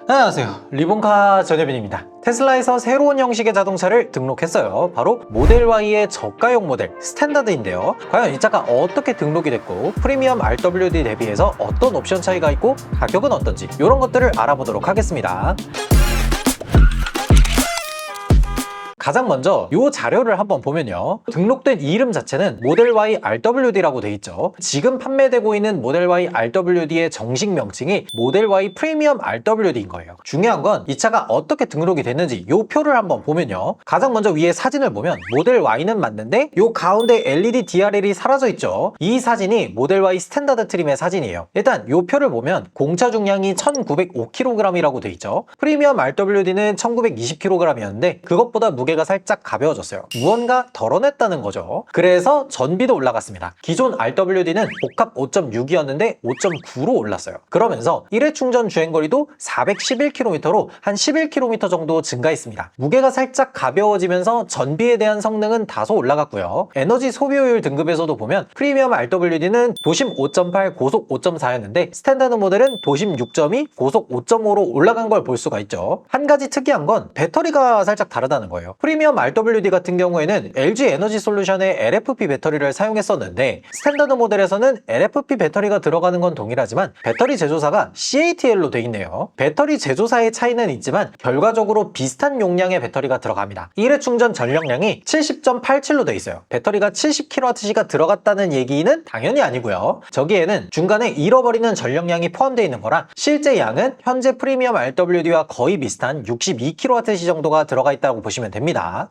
안녕하세요, 리본카 전혜빈입니다. 테슬라에서 새로운 형식의 자동차를 등록했어요. 바로 모델 Y의 저가용 모델 스탠다드인데요. 과연 이 차가 어떻게 등록이 됐고 프리미엄 RWD 대비해서 어떤 옵션 차이가 있고 가격은 어떤지 이런 것들을 알아보도록 하겠습니다. 가장 먼저 이 자료를 한번 보면요, 등록된 이름 자체는 모델 Y RWD라고 돼 있죠. 지금 판매되고 있는 모델 Y RWD의 정식 명칭이 모델 Y 프리미엄 RWD인 거예요. 중요한 건 이 차가 어떻게 등록이 됐는지 이 표를 한번 보면요, 가장 먼저 위에 사진을 보면 모델 Y는 맞는데 이 가운데 LED DRL이 사라져 있죠. 이 사진이 모델 Y 스탠다드 트림의 사진이에요. 일단 이 표를 보면 공차 중량이 1905kg이라고 돼 있죠. 프리미엄 RWD는 1920kg이었는데 그것보다 무게가 살짝 가벼워졌어요. 무언가 덜어냈다는 거죠. 그래서 전비도 올라갔습니다. 기존 RWD는 복합 5.6이었는데 5.9로 올랐어요. 그러면서 1회 충전 주행거리도 411km로 한 11km 정도 증가했습니다. 무게가 살짝 가벼워지면서 전비에 대한 성능은 다소 올라갔고요. 에너지 소비효율 등급에서도 보면 프리미엄 RWD는 도심 5.8, 고속 5.4였는데 스탠다드 모델은 도심 6.2, 고속 5.5로 올라간 걸 볼 수가 있죠. 한 가지 특이한 건 배터리가 살짝 다르다는 거예요. 프리미엄 RWD 같은 경우에는 LG 에너지 솔루션의 LFP 배터리를 사용했었는데 스탠다드 모델에서는 LFP 배터리가 들어가는 건 동일하지만 배터리 제조사가 CATL로 돼 있네요. 배터리 제조사의 차이는 있지만 결과적으로 비슷한 용량의 배터리가 들어갑니다. 1회 충전 전력량이 70.87로 돼 있어요. 배터리가 70kWh가 들어갔다는 얘기는 당연히 아니고요. 저기에는 중간에 잃어버리는 전력량이 포함되어 있는 거라 실제 양은 현재 프리미엄 RWD와 거의 비슷한 62kWh 정도가 들어가 있다고 보시면 됩니다.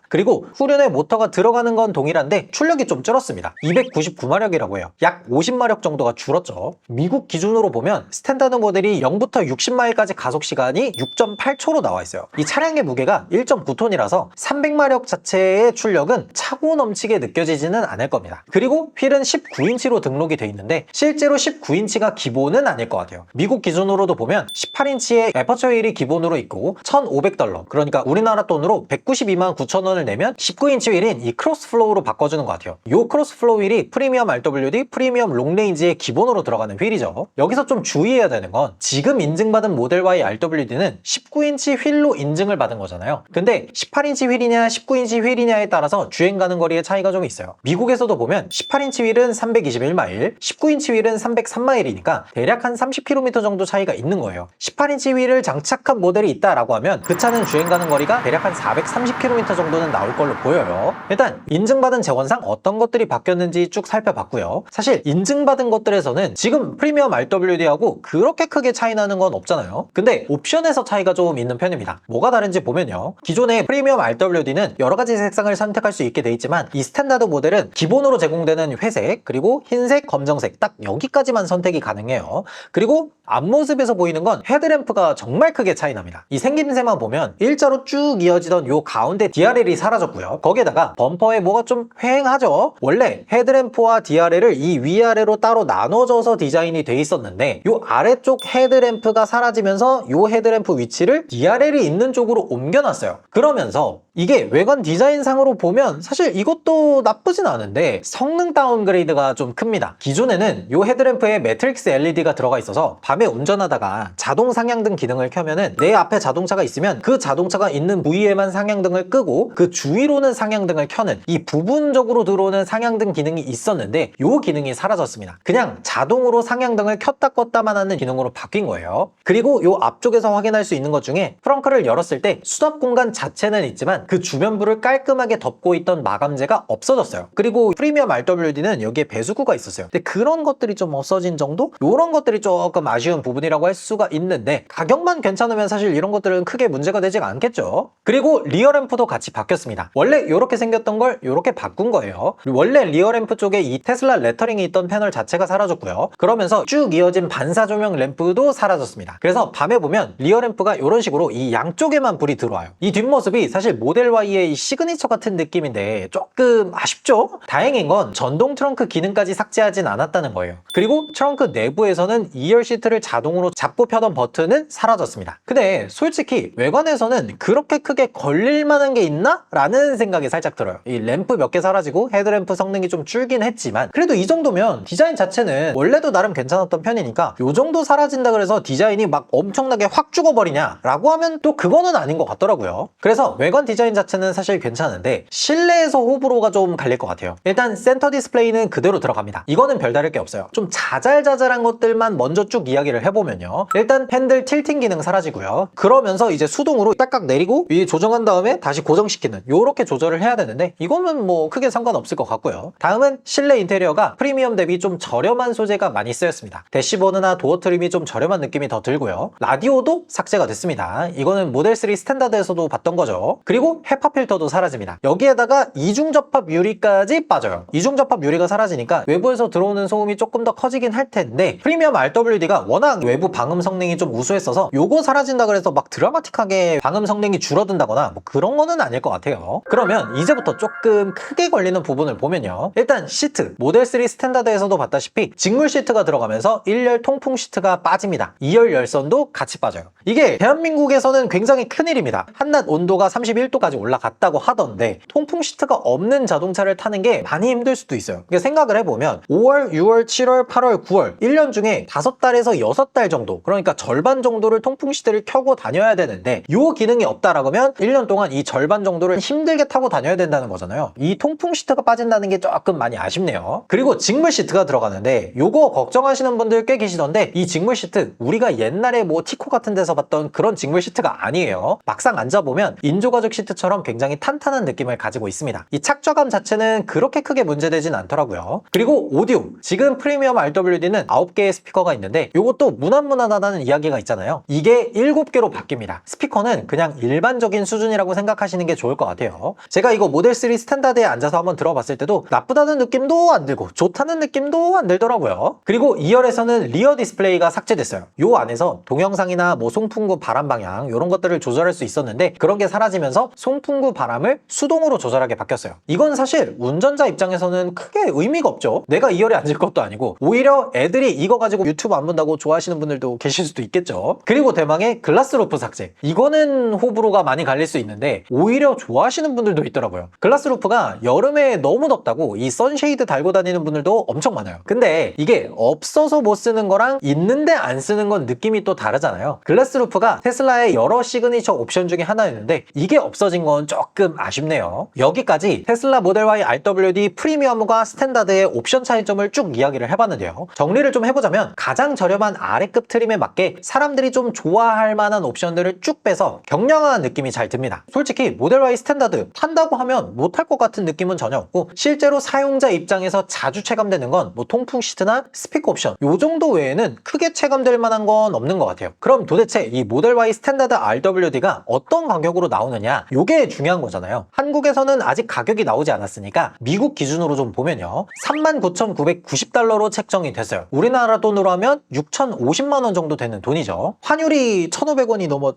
그리고 후륜에 모터가 들어가는 건 동일한데 출력이 좀 줄었습니다. 299마력이라고 해요. 약 50마력 정도가 줄었죠. 미국 기준으로 보면 스탠다드 모델이 0부터 60마일까지 가속 시간이 6.8초로 나와 있어요. 이 차량의 무게가 1.9톤이라서 300마력 자체의 출력은 차고 넘치게 느껴지지는 않을 겁니다. 그리고 휠은 19인치로 등록이 돼 있는데 실제로 19인치가 기본은 아닐 것 같아요. 미국 기준으로도 보면 18인치의 에퍼처 휠이 기본으로 있고 $1,500, 그러니까 우리나라 돈으로 192만 9천원을 내면 19인치 휠인 이 크로스플로우로 바꿔주는 것 같아요. 이 크로스플로우 휠이 프리미엄 RWD, 프리미엄 롱레인지의 기본으로 들어가는 휠이죠. 여기서 좀 주의해야 되는 건 지금 인증받은 모델 Y RWD는 19인치 휠로 인증을 받은 거잖아요. 근데 18인치 휠이냐 19인치 휠이냐에 따라서 주행 가는 거리의 차이가 좀 있어요. 미국에서도 보면 18인치 휠은 321마일, 19인치 휠은 303마일이니까 대략 한 30km 정도 차이가 있는 거예요. 18인치 휠을 장착한 모델이 있다라고 하면 그 차는 주행 가는 거리가 대략 한 430km 정도는 나올 걸로 보여요. 일단 인증받은 재원상 어떤 것들이 바뀌었는지 쭉 살펴봤고요. 사실 인증받은 것들에서는 지금 프리미엄 RWD하고 그렇게 크게 차이 나는 건 없잖아요. 근데 옵션에서 차이가 좀 있는 편입니다. 뭐가 다른지 보면요, 기존의 프리미엄 RWD는 여러 가지 색상을 선택할 수 있게 돼 있지만 이 스탠다드 모델은 기본으로 제공되는 회색, 그리고 흰색, 검정색 딱 여기까지만 선택이 가능해요. 그리고 앞모습에서 보이는 건 헤드램프가 정말 크게 차이 납니다. 이 생김새만 보면 일자로 쭉 이어지던 요 가운데 DRL이 사라졌고요. 거기에다가 범퍼에 뭐가 좀 휑하죠. 원래 헤드램프와 DRL을 이 위아래로 따로 나눠져서 디자인이 돼 있었는데 요 아래쪽 헤드램프가 사라지면서 요 헤드램프 위치를 DRL이 있는 쪽으로 옮겨놨어요. 그러면서 이게 외관 디자인상으로 보면 사실 이것도 나쁘진 않은데 성능 다운그레이드가 좀 큽니다. 기존에는 요 헤드램프에 매트릭스 LED가 들어가 있어서 밤에 운전하다가 자동 상향등 기능을 켜면은 내 앞에 자동차가 있으면 그 자동차가 있는 부위에만 상향등을 끄고 그 주위로는 상향등을 켜는 이 부분적으로 들어오는 상향등 기능이 있었는데 요 기능이 사라졌습니다. 그냥 자동으로 상향등을 켰다 껐다만 하는 기능으로 바뀐 거예요. 그리고 요 앞쪽에서 확인할 수 있는 것 중에 트렁크를 열었을 때 수납 공간 자체는 있지만 그 주변부를 깔끔하게 덮고 있던 마감재가 없어졌어요. 그리고 프리미엄 RWD는 여기에 배수구가 있었어요. 근데 그런 것들이 좀 없어진 정도? 요런 것들이 조금 아쉬운 부분이라고 할 수가 있는데 가격만 괜찮으면 사실 이런 것들은 크게 문제가 되지가 않겠죠. 그리고 리어램프도 같이 바뀌었습니다. 원래 이렇게 생겼던 걸 이렇게 바꾼 거예요. 원래 리어램프 쪽에 이 테슬라 레터링이 있던 패널 자체가 사라졌고요. 그러면서 쭉 이어진 반사 조명 램프도 사라졌습니다. 그래서 밤에 보면 리어램프가 이런 식으로 이 양쪽에만 불이 들어와요. 이 뒷모습이 사실 모델 모델 Y의 이 시그니처 같은 느낌인데 조금 아쉽죠? 다행인 건 전동 트렁크 기능까지 삭제하진 않았다는 거예요. 그리고 트렁크 내부에서는 2열 시트를 자동으로 잡고 펴던 버튼은 사라졌습니다. 근데 솔직히 외관에서는 그렇게 크게 걸릴 만한 게 있나? 라는 생각이 살짝 들어요. 이 램프 몇 개 사라지고 헤드램프 성능이 좀 줄긴 했지만 그래도 이 정도면 디자인 자체는 원래도 나름 괜찮았던 편이니까 요 정도 사라진다 그래서 디자인이 막 엄청나게 확 죽어버리냐 라고 하면 또 그거는 아닌 것 같더라고요. 그래서 외관 디자인 자체는 사실 괜찮은데 실내에서 호불호가 좀 갈릴 것 같아요. 일단 센터 디스플레이는 그대로 들어갑니다. 이거는 별다를 게 없어요. 좀 자잘자잘한 것들만 먼저 쭉 이야기를 해보면요, 일단 핸들 틸팅 기능 사라지고요. 그러면서 이제 수동으로 딱딱 내리고 위 조정한 다음에 다시 고정시키는 요렇게 조절을 해야 되는데 이거는 뭐 크게 상관없을 것 같고요. 다음은 실내 인테리어가 프리미엄 대비 좀 저렴한 소재가 많이 쓰였습니다. 대시보드나 도어 트림이 좀 저렴한 느낌이 더 들고요. 라디오도 삭제가 됐습니다. 이거는 모델 3 스탠다드에서도 봤던 거죠. 그리고 헤파 필터도 사라집니다. 여기에다가 이중 접합 유리까지 빠져요. 이중 접합 유리가 사라지니까 외부에서 들어오는 소음이 조금 더 커지긴 할 텐데 프리미엄 RWD가 워낙 외부 방음 성능이 좀 우수했어서 요거 사라진다 그래서 막 드라마틱하게 방음 성능이 줄어든다거나 뭐 그런 거는 아닐 것 같아요. 그러면 이제부터 조금 크게 걸리는 부분을 보면요, 일단 시트, 모델 3 스탠다드에서도 봤다시피 직물 시트가 들어가면서 1열 통풍 시트가 빠집니다. 2열 열선도 같이 빠져요. 이게 대한민국에서는 굉장히 큰일입니다. 한낮 온도가 31도까지 올라갔다고 하던데 통풍 시트가 없는 자동차를 타는 게 많이 힘들 수도 있어요. 생각을 해보면 5월, 6월, 7월, 8월, 9월 1년 중에 5달에서 6달 정도, 그러니까 절반 정도를 통풍 시트를 켜고 다녀야 되는데 이 기능이 없다라고 하면 1년 동안 이 절반 정도를 힘들게 타고 다녀야 된다는 거잖아요. 이 통풍 시트가 빠진다는 게 조금 많이 아쉽네요. 그리고 직물 시트가 들어가는데 요거 걱정하시는 분들 꽤 계시던데 이 직물 시트 우리가 옛날에 뭐 티코 같은 데서 봤던 그런 직물 시트가 아니에요. 막상 앉아보면 인조가죽 시트처럼 굉장히 탄탄한 느낌을 가지고 있습니다. 이 착좌감 자체는 그렇게 크게 문제되진 않더라고요. 그리고 오디오, 지금 프리미엄 RWD는 9개의 스피커가 있는데 요것도 무난무난하다는 이야기가 있잖아요. 이게 7개로 바뀝니다. 스피커는 그냥 일반적인 수준이라고 생각하시는 게 좋을 것 같아요. 제가 이거 모델 3 스탠다드에 앉아서 한번 들어봤을 때도 나쁘다는 느낌도 안 들고 좋다는 느낌도 안 들더라고요. 그리고 2열에서는 리어 디스플레이가 삭제됐어요. 요 안에서 동영상이나 뭐 송풍구 바람 방향 이런 것들을 조절할 수 있었는데 그런 게 사라지면서 송풍구 바람을 수동으로 조절하게 바뀌었어요. 이건 사실 운전자 입장에서는 크게 의미가 없죠. 내가 2열에 앉을 것도 아니고 오히려 애들이 이거 가지고 유튜브 안 본다고 좋아하시는 분들도 계실 수도 있겠죠. 그리고 대망의 글라스 루프 삭제, 이거는 호불호가 많이 갈릴 수 있는데 오히려 좋아하시는 분들도 있더라고요. 글라스 루프가 여름에 너무 덥다고 이 선쉐이드 달고 다니는 분들도 엄청 많아요. 근데 이게 없어서 못 쓰는 거랑 있는데 안 쓰는 건 느낌이 또 다르잖아요. 글라스 루프가 테슬라의 여러 시그니처 옵션 중에 하나였는데 이게 없어진 건 조금 아쉽네요. 여기까지 테슬라 모델 Y RWD 프리미엄과 스탠다드의 옵션 차이점을 쭉 이야기를 해봤는데요. 정리를 좀 해보자면 가장 저렴한 아래급 트림에 맞게 사람들이 좀 좋아할 만한 옵션들을 쭉 빼서 경량화한 느낌이 잘 듭니다. 솔직히 모델 Y 스탠다드 탄다고 하면 못할 것 같은 느낌은 전혀 없고 실제로 사용자 입장에서 자주 체감되는 건 뭐 통풍 시트나 스피커 옵션 요 정도 외에는 크게 체감될 만한 건 없는 것 같아요. 그럼 도대체 이 모델 Y 스탠다드 RWD가 어떤 가격으로 나오느냐, 요게 중요한 거잖아요. 한국에서는 아직 가격이 나오지 않았으니까 미국 기준으로 좀 보면요, 39,990달러로 책정이 됐어요. 우리나라 돈으로 하면 6,050만 원 정도 되는 돈이죠. 환율이 1,500원이 넘어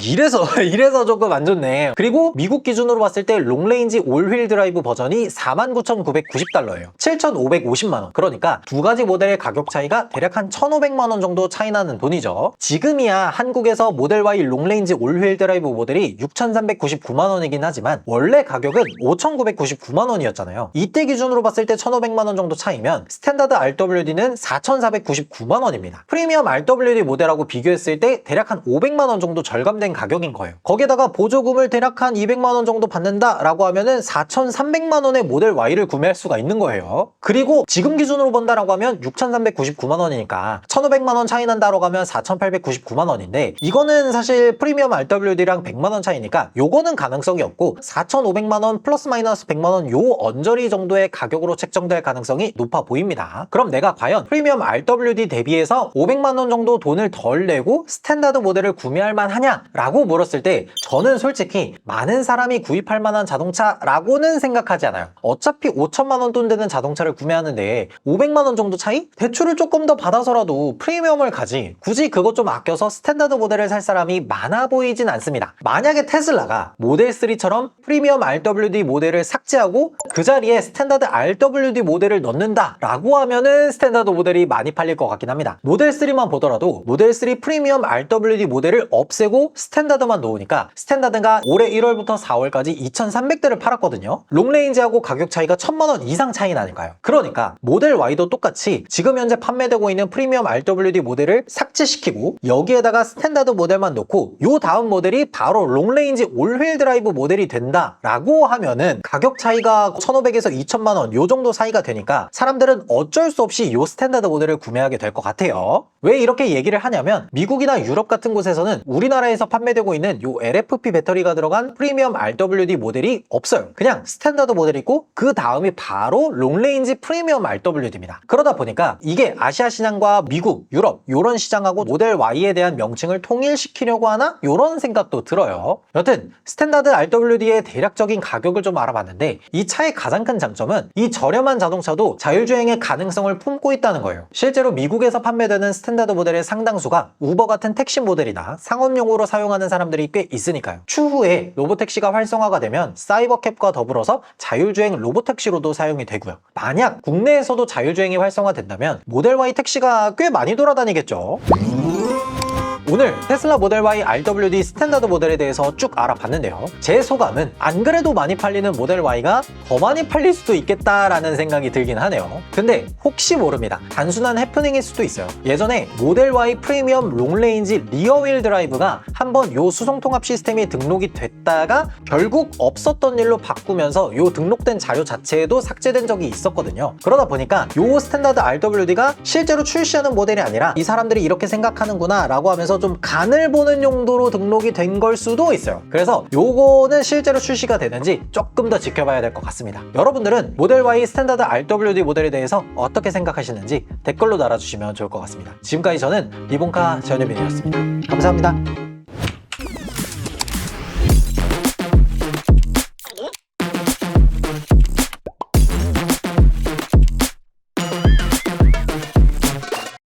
이래서 조금 안 좋네. 그리고 미국 기준으로 봤을 때 롱레인지 올휠 드라이브 버전이 49,990달러예요. 7,550만 원. 그러니까 두 가지 모델의 가격 차이가 대략 한 1,500만 원 정도 차이 나는 돈이죠. 지금이야 한국에서 모델 Y 롱레인지 올휠 드라이브 모델이 6,399만 원이긴 하지만 원래 가격은 5,999만 원이었잖아요. 이때 기준으로 봤을 때 1,500만 원 정도 차이면 스탠다드 RWD는 4,499만 원입니다. 프리미엄 RWD 모델하고 비교했을 때 대략 한 500만 원 정도 절감된 가격인 거예요. 거기에다가 보조금을 대략 한 200만 원 정도 받는다라고 하면은 4,300만 원의 모델 Y를 구매할 수가 있는 거예요. 그리고 지금 기준으로 본다라고 하면 6,399만 원이니까 1,500만 원 차이 난다라고 하면 4,899만 원인데 이거는 사실 프리미엄 RWD랑 100만 원 차이니까 요거는 가능성이 없고 4,500만 원 플러스 마이너스 100만 원 요 언저리 정도의 가격으로 책정될 가능성이 높아 보입니다. 그럼 내가 과연 프리미엄 RWD 대비해서 500만 원 정도 돈을 덜 내고 스탠다드 모델을 구매할 만하냐? 라고 물었을 때 저는 솔직히 많은 사람이 구입할 만한 자동차라고는 생각하지 않아요. 어차피 5천만 원 돈 되는 자동차를 구매하는데 500만 원 정도 차이? 대출을 조금 더 받아서라도 프리미엄을 가지 굳이 그것 좀 아껴서 스탠다드 모델을 살 사람이 많아 보이진 않습니다. 만약에 테슬라가 모델 3처럼 프리미엄 RWD 모델을 삭제하고 그 자리에 스탠다드 RWD 모델을 넣는다 라고 하면은 스탠다드 모델이 많이 팔릴 것 같긴 합니다. 모델 3만 보더라도 모델 3 프리미엄 RWD 모델을 없애고 스탠다드만 놓으니까 스탠다드가 올해 1월부터 4월까지 2,300대를 팔았거든요. 롱레인지하고 가격 차이가 1,000만 원 이상 차이 나니까요. 그러니까 모델 Y도 똑같이 지금 현재 판매되고 있는 프리미엄 RWD 모델을 삭제시키고 여기에다가 스탠다드 모델만 놓고 요 다음 모델이 바로 롱레인지 올휠 드라이브 모델이 된다 라고 하면은 가격 차이가 1,500에서 2,000만 원 요 정도 사이가 되니까 사람들은 어쩔 수 없이 요 스탠다드 모델을 구매하게 될 것 같아요. 왜 이렇게 얘기를 하냐면 미국이나 유럽 같은 곳에서는 우리나라에서 판매되고 있는 요 LFP 배터리가 들어간 프리미엄 RWD 모델이 없어요. 그냥 스탠다드 모델이 있고 그 다음이 바로 롱레인지 프리미엄 RWD입니다. 그러다 보니까 이게 아시아 시장과 미국, 유럽 요런 시장하고 모델 Y에 대한 명칭을 통일시키려고 하나? 요런 생각도 들어요. 여튼 스탠다드 RWD의 대략적인 가격을 좀 알아봤는데 이 차의 가장 큰 장점은 이 저렴한 자동차도 자율주행의 가능성을 품고 있다는 거예요. 실제로 미국에서 판매되는 스탠다드 모델의 상당수가 우버 같은 택시 모델이나 상업용으로 사용하는 사람들이 꽤 있으니까요. 추후에 로보택시가 활성화가 되면 사이버캡과 더불어서 자율주행 로보택시로도 사용이 되고요. 만약 국내에서도 자율주행이 활성화된다면 모델 Y 택시가 꽤 많이 돌아다니겠죠. 오늘 테슬라 모델 Y RWD 스탠다드 모델에 대해서 쭉 알아봤는데요. 제 소감은 안 그래도 많이 팔리는 모델 Y가 더 많이 팔릴 수도 있겠다라는 생각이 들긴 하네요. 근데 혹시 모릅니다. 단순한 해프닝일 수도 있어요. 예전에 모델 Y 프리미엄 롱레인지 리어휠 드라이브가 한번 요 수송통합 시스템이 등록이 됐다가 결국 없었던 일로 바꾸면서 요 등록된 자료 자체에도 삭제된 적이 있었거든요. 그러다 보니까 요 스탠다드 RWD가 실제로 출시하는 모델이 아니라 이 사람들이 이렇게 생각하는구나 라고 하면서 좀 간을 보는 용도로 등록이 된 걸 수도 있어요. 그래서 요거는 실제로 출시가 되는지 조금 더 지켜봐야 될 것 같습니다. 여러분들은 모델 Y 스탠다드 RWD 모델에 대해서 어떻게 생각하시는지 댓글로 달아주시면 좋을 것 같습니다. 지금까지 저는 리본카 전현민이었습니다. 감사합니다.